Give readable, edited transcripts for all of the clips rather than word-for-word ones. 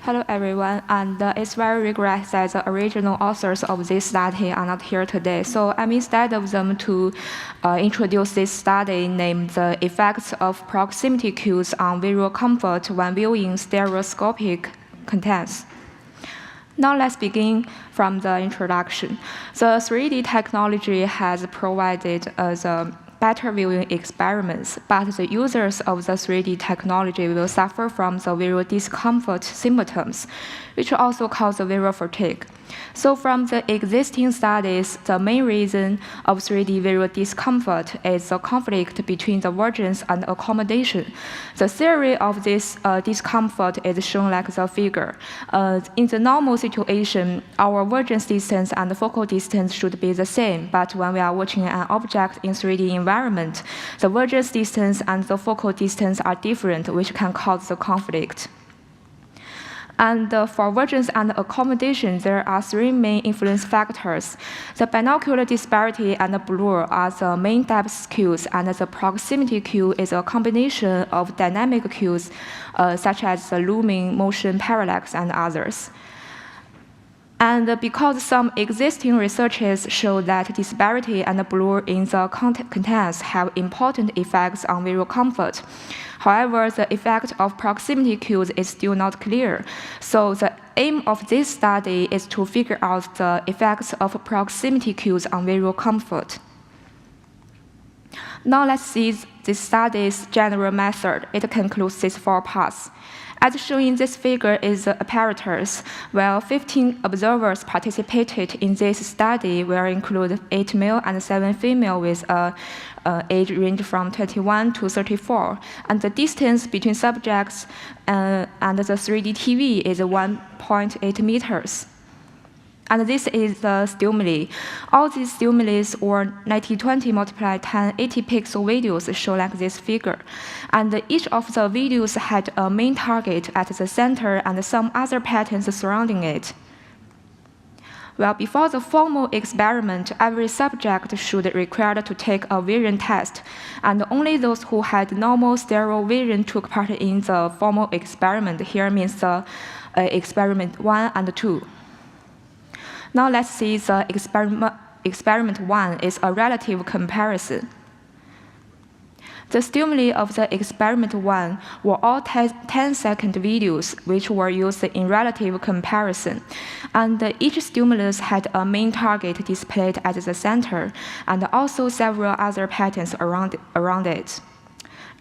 Hello, everyone, and it's very regret that the original authors of this study are not here today. So I'm instead of them to introduce this study named The Effects of Proximity Cues on Visual Comfort when Viewing Stereoscopic Contents. Now let's begin from the introduction. The 3D technology has provided the better viewing experiments, but the users of the 3D technology will suffer from the visual discomfort symptoms, which also cause visual fatigue. So from the existing studies, the main reason of 3D visual discomfort is the conflict between the vergence and accommodation. The theory of this discomfort is shown like the figure. In the normal situation, our vergence distance and the focal distance should be the same, but when we are watching an object in 3D environment, the vergence distance and the focal distance are different, which can cause the conflict. And for vergence and accommodation, there are three main influence factors. The binocular disparity and the blur are the main depth cues, and the proximity cue is a combination of dynamic cues such as the looming, motion, parallax, and others. And because some existing researches show that disparity and blur in the contents have important effects on visual comfort. However, the effect of proximity cues is still not clear. So the aim of this study is to figure out the effects of proximity cues on visual comfort. Now let's see this study's general method. It concludes these 4 parts. As shown in this figure is the apparatus, where 15 observers participated in this study, where include 8 male and 7 female with age range from 21 to 34. And the distance between subjects and the 3D TV is 1.8 meters. And this is the stimuli. All these stimuli were 9020 multiplied 1080 pixel videos shown like this figure. And each of the videos had a main target at the center and some other patterns surrounding it. Well, before the formal experiment, every subject should be required to take a vision test, and only those who had normal stereo vision took part in the formal experiment. Here means the experiment 1 and 2. Now let's see the experiment 1 is a relative comparison. The stimuli of the experiment 1 were all 10-second videos, which were used in relative comparison. And each stimulus had a main target displayed at the center, and also several other patterns around it,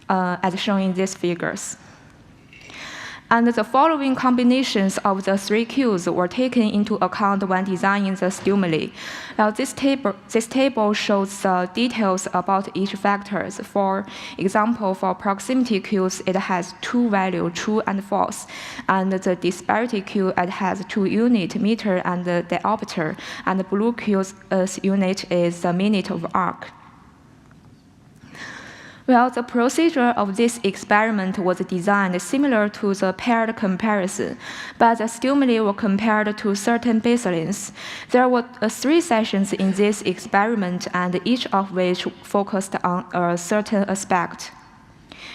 as shown in these figures. And the following combinations of the 3 cues were taken into account when designing the stimuli. Now, this table shows the details about each factors. For example, for proximity cues, it has 2 values, true and false. And the disparity cue, it has 2 units, meter and diopter. And the blue cue's unit is the minute of arc. Well, the procedure of this experiment was designed similar to the paired comparison, but the stimuli were compared to certain baselines. There were 3 sessions in this experiment, and each of which focused on a certain aspect.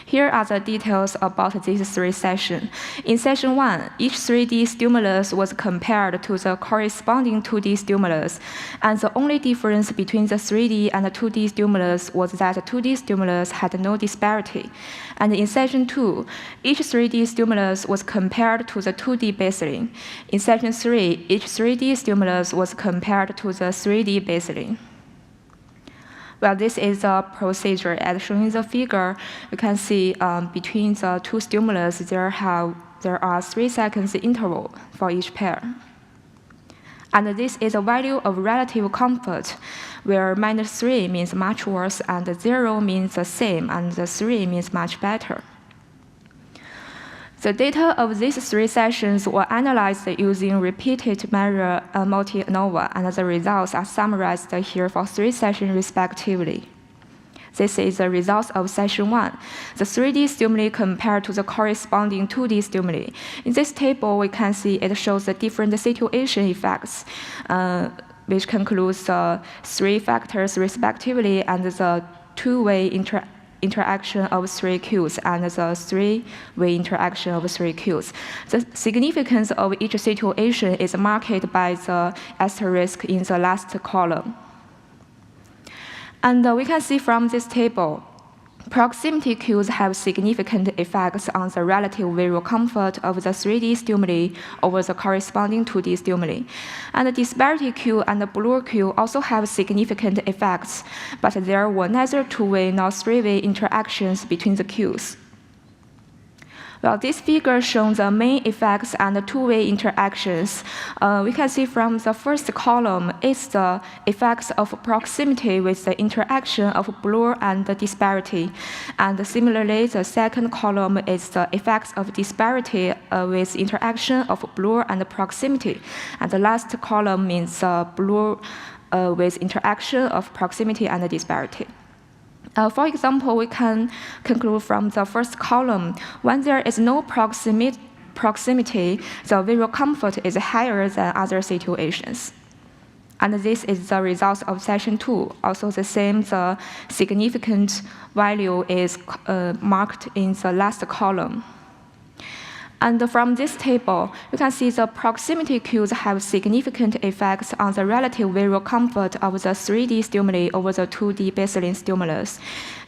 Here are the details about these 3 sessions. In session 1, each 3D stimulus was compared to the corresponding 2D stimulus, and the only difference between the 3D and the 2D stimulus was that the 2D stimulus had no disparity. And in session 2, each 3D stimulus was compared to the 2D baseline. In session 3, each 3D stimulus was compared to the 3D baseline. Well, this is the procedure. As shown in the figure, you can see between the 2 stimulus, there are 3 seconds interval for each pair. And this is a value of relative comfort, where -3 means much worse, and 0 means the same, and the 3 means much better. The data of these 3 sessions were analyzed using repeated measure multi-ANOVA, and the results are summarized here for 3 sessions respectively. This is the results of session 1. The 3D stimuli compared to the corresponding 2D stimuli. In this table, we can see it shows the different situation effects, which concludes the 3 factors respectively and the two-way interaction of 3 cues and the three-way interaction of 3 cues. The significance of each situation is marked by the asterisk in the last column. And we can see from this table, proximity cues have significant effects on the relative visual comfort of the 3D stimuli over the corresponding 2D stimuli. And the disparity cue and the blur cue also have significant effects, but there were neither two-way nor three-way interactions between the cues. Well, this figure shows the main effects and the two-way interactions. We can see from the first column is the effects of proximity with the interaction of blur and the disparity. And similarly, the second column is the effects of disparity with interaction of blur and proximity. And the last column means blur with interaction of proximity and disparity. For example, we can conclude from the first column, when there is no proximity, the visual comfort is higher than other situations. And this is the result of section 2. Also the same, the significant value is marked in the last column. And from this table, you can see the proximity cues have significant effects on the relative visual comfort of the 3D stimuli over the 2D baseline stimulus.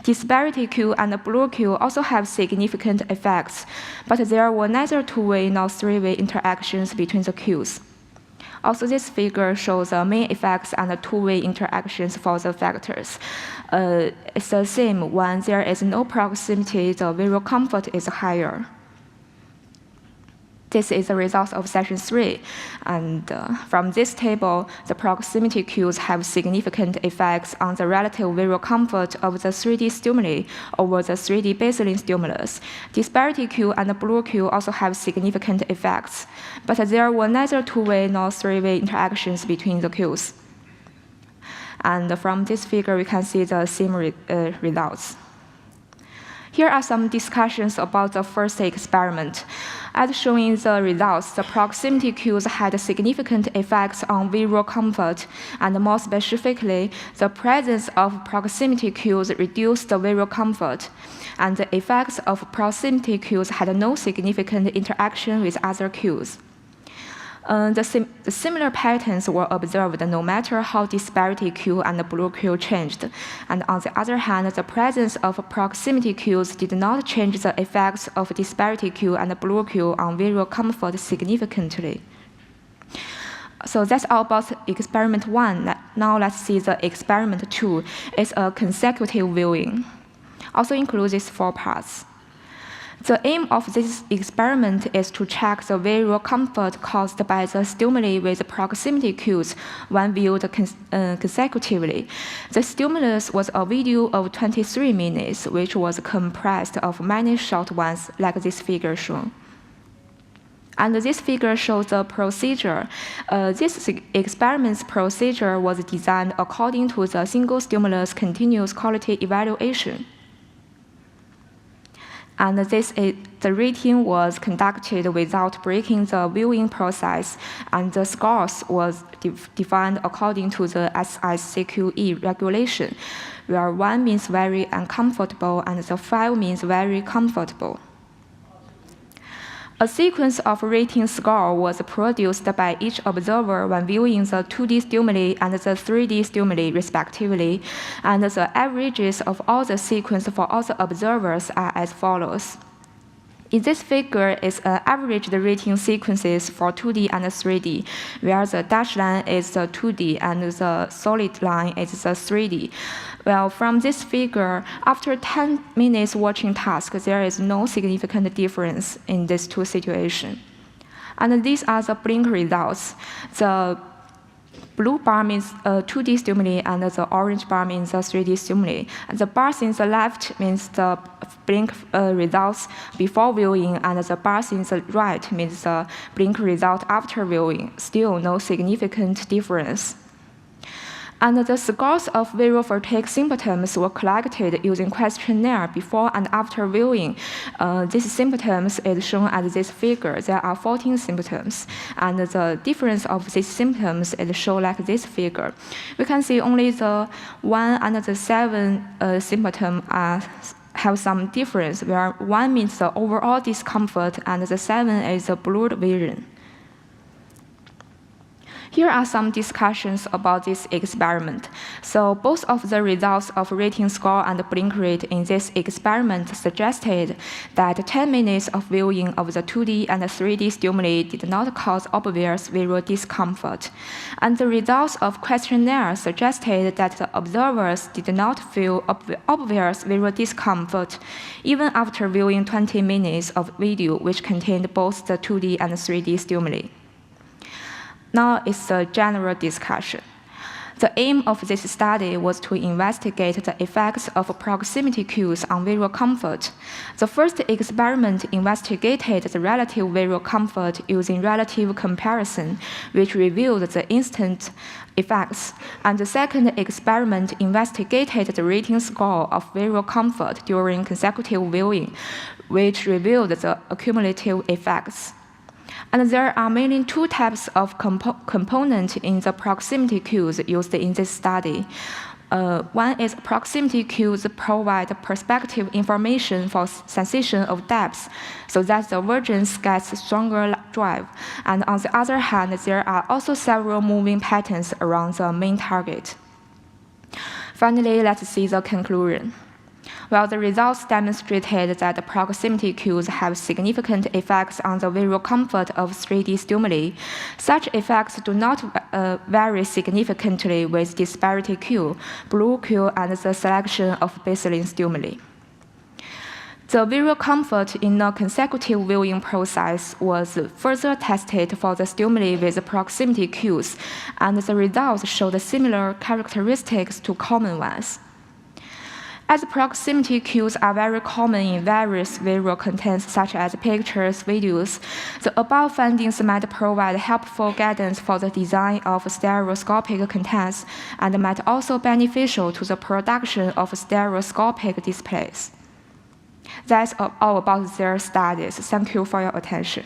Disparity cue and the blur cue also have significant effects, but there were neither two-way nor three-way interactions between the cues. Also, this figure shows the main effects and the two-way interactions for the factors. It's the same. When there is no proximity, the visual comfort is higher. This is the result of section 3. And from this table, the proximity cues have significant effects on the relative visual comfort of the 3D stimuli over the 3D baseline stimulus. Disparity cue and the blur cue also have significant effects, but there were neither two-way nor three-way interactions between the cues. And from this figure, we can see the same results. Here are some discussions about the first experiment. As shown in the results, the proximity cues had significant effects on visual comfort, and more specifically, the presence of proximity cues reduced the visual comfort, and the effects of proximity cues had no significant interaction with other cues. The similar patterns were observed no matter how disparity cue and the blur cue changed. And on the other hand, the presence of proximity cues did not change the effects of disparity cue and the blur cue on visual comfort significantly. So that's all about experiment 1. Now let's see the experiment 2. It's a consecutive viewing. Also includes these 4 parts. The aim of this experiment is to check the visual comfort caused by the stimuli with proximity cues when viewed consecutively. The stimulus was a video of 23 minutes, which was compressed of many short ones, like this figure shown. And this figure shows the procedure. This experiment's procedure was designed according to the single stimulus continuous quality evaluation. And the rating was conducted without breaking the viewing process, and the scores was defined according to the SICQE regulation, where 1 means very uncomfortable and the 5 means very comfortable. A sequence of rating score was produced by each observer when viewing the 2D stimuli and the 3D stimuli respectively, and the averages of all the sequence for all the observers are as follows. In this figure is averaged rating sequences for 2D and 3D, where the dashed line is the 2D and the solid line is the 3D. Well, from this figure, after 10 minutes watching task, there is no significant difference in these two situations. And these are the blink results. The blue bar means 2D stimuli, and the orange bar means the 3D stimuli. And the bars in the left means the blink results before viewing, and the bars in the right means the blink result after viewing. Still no significant difference. And the scores of visual fatigue symptoms were collected using questionnaire before and after viewing. These symptoms is shown at this figure. There are 14 symptoms, and the difference of these symptoms is shown like this figure. We can see only the 1 and the 7 symptoms are have some difference, where 1 means the overall discomfort and the 7 is the blurred vision. Here are some discussions about this experiment. So both of the results of rating score and blink rate in this experiment suggested that 10 minutes of viewing of the 2D and 3D stimuli did not cause obvious visual discomfort. And the results of questionnaire suggested that the observers did not feel obvious visual discomfort even after viewing 20 minutes of video which contained both the 2D and 3D stimuli. Now it's a general discussion. The aim of this study was to investigate the effects of proximity cues on visual comfort. The first experiment investigated the relative visual comfort using relative comparison, which revealed the instant effects. And the second experiment investigated the rating score of visual comfort during consecutive viewing, which revealed the accumulative effects. And there are mainly two types of components in the proximity cues used in this study. One is proximity cues provide perspective information for sensation of depth, so that the vergence gets stronger drive. And on the other hand, there are also several moving patterns around the main target. Finally, let's see the conclusion. Well, the results demonstrated that the proximity cues have significant effects on the visual comfort of 3D stimuli. Such effects do not vary significantly with disparity cue, blue cue, and the selection of baseline stimuli. The visual comfort in the consecutive viewing process was further tested for the stimuli with proximity cues, and the results showed similar characteristics to common ones. As proximity cues are very common in various visual contents such as pictures, videos, the above findings might provide helpful guidance for the design of stereoscopic contents and might also be beneficial to the production of stereoscopic displays. That's all about their studies. Thank you for your attention.